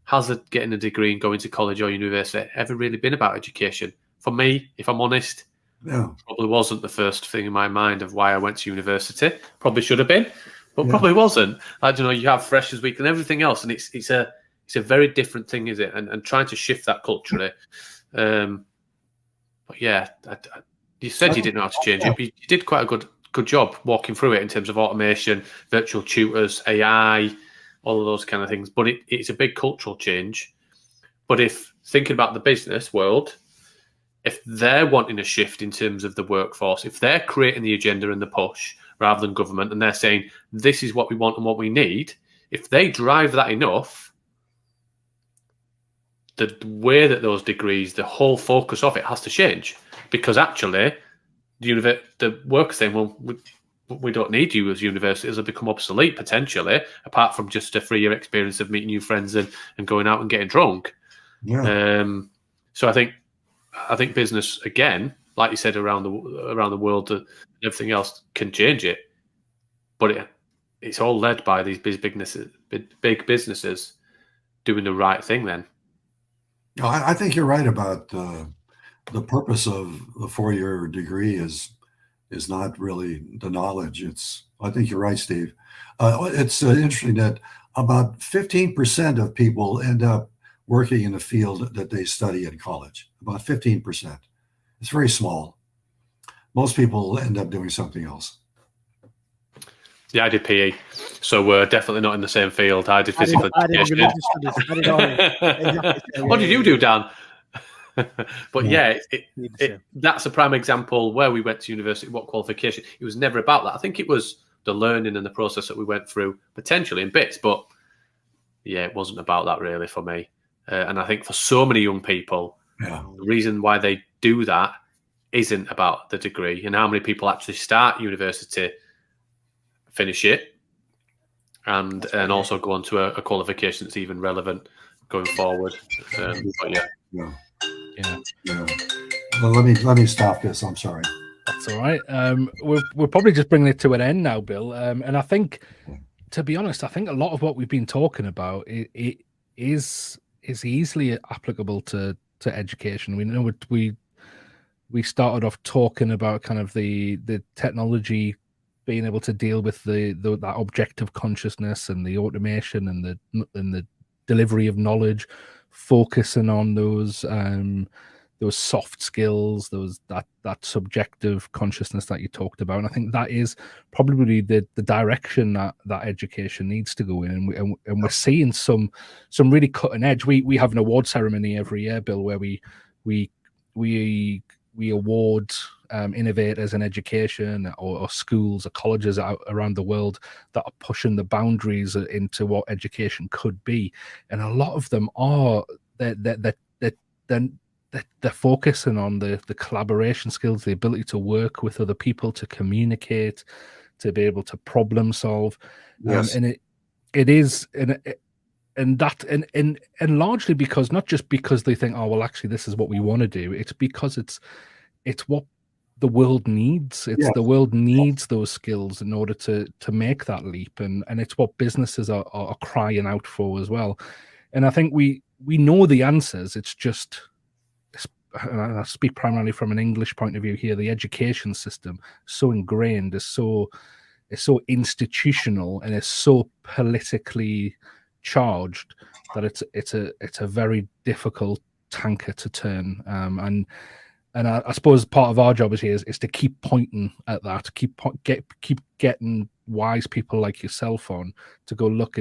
has it getting a degree and going to college or university ever really been about education? For me, if I'm honest, no. Probably wasn't the first thing in my mind of why I went to university. Probably should have been, but probably wasn't. You have Freshers Week and everything else, and it's It's a very different thing, is it? And trying to shift that culturally. But yeah, you said you didn't know how to change it, but you did quite a good job walking through it in terms of automation, virtual tutors, AI, all of those kind of things. But it's a big cultural change. But if thinking about the business world, if they're wanting a shift in terms of the workforce, if they're creating the agenda and the push rather than government, and they're saying this is what we want and what we need, if they drive that enough, the way that those degrees, the whole focus of it has to change, because actually the workers saying, well, we don't need you as universities, will become obsolete potentially, apart from just a 3-year experience of meeting new friends and going out and getting drunk. Yeah. So I think business, again, like you said, around the world, and everything else can change it, but it's all led by these big businesses doing the right thing. Then, No, I think you're right about the purpose of the 4-year degree is not really the knowledge. I think you're right, Steve. It's interesting that about 15% of people end up working in the field that they study in college. About 15%. It's very small. Most people end up doing something else. Yeah, I did PE, so we're definitely not in the same field. I did physical education. What did you do, Dan? But yeah, that's a prime example where we went to university, what qualification. It was never about that. I think it was the learning and the process that we went through, potentially in bits, but yeah, it wasn't about that really for me. And I think for so many young people, the reason why they do that isn't about the degree, and how many people actually start university, finish it, and also go on to a qualification that's even relevant going forward. But yeah. Well, let me stop this. I'm sorry. That's all right. We're probably just bringing it to an end now, Bill. And I think, to be honest, I think a lot of what we've been talking about it is easily applicable to education. We know we started off talking about kind of the technology being able to deal with that objective consciousness and the automation and the delivery of knowledge, focusing on those soft skills, that subjective consciousness that you talked about. And I think that is probably the direction that education needs to go in. And we're seeing some really cutting edge. We have an award ceremony every year, Bill, where we award innovators in education or schools or colleges around the world that are pushing the boundaries into what education could be. And a lot of them are they're focusing on the collaboration skills, the ability to work with other people, to communicate, to be able to problem solve. Yes. And it is and largely because, not just because they think, oh well, actually this is what we want to do, it's because it's what the world needs. The world needs those skills in order to make that leap, and it's what businesses are crying out for as well. And I think we know the answers. It's just, and I speak primarily from an English point of view here, the education system is so ingrained, is so institutional, and is so politically charged that it's a very difficult tanker to turn. And I suppose part of our job is to keep pointing at that, keep getting wise people like yourself on to go, look,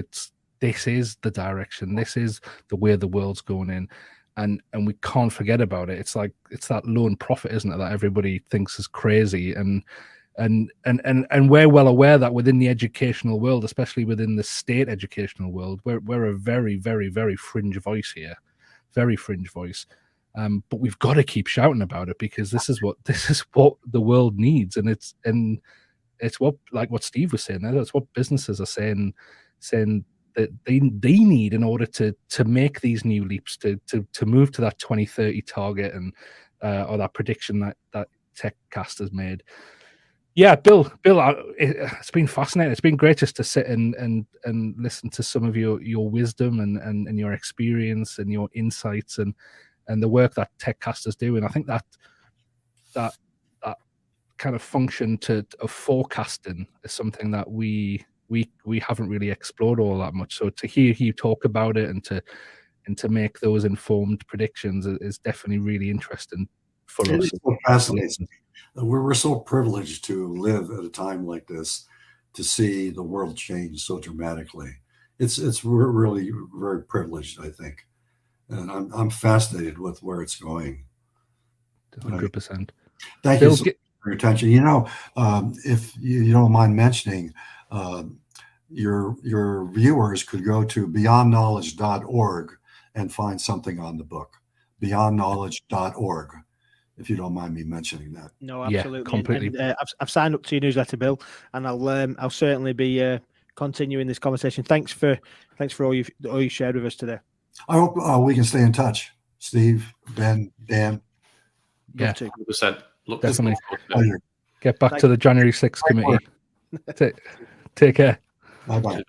this is the direction, this is the way the world's going in. And we can't forget about it. It's like, it's that lone prophet, isn't it, that everybody thinks is crazy. And we're well aware that within the educational world, especially within the state educational world, we're a very, very, very fringe voice here, very fringe voice. But we've got to keep shouting about it, because this is what the world needs, and it's what, like what Steve was saying, that's what businesses are saying that they need in order to make these new leaps, to move to that 2030 target, and or that prediction that TechCast has made. Yeah, Bill, it's been fascinating. It's been great just to sit and listen to some of your wisdom and your experience and your insights and the work that TechCast is doing. I think that kind of function of forecasting is something that we we haven't really explored all that much. So to hear you talk about it and to make those informed predictions is definitely really interesting for It us. is so fascinating. We're so privileged to live at a time like this, to see the world change so dramatically. We're really very privileged, I think, and I'm fascinated with where it's going. 100%. Thank you so much for your attention. If you don't mind mentioning, your viewers could go to beyondknowledge.org and find something on the book. Beyondknowledge.org. If you don't mind me mentioning that. No, absolutely. Yeah, completely. And, I've signed up to your newsletter, Bill, and I'll certainly be continuing this conversation. Thanks for all you shared with us today. I hope we can stay in touch. Steve, Ben, Dan. Yeah, 100%. Look, definitely. Pleasure. Get back to the January 6th committee. Take care. Bye-bye.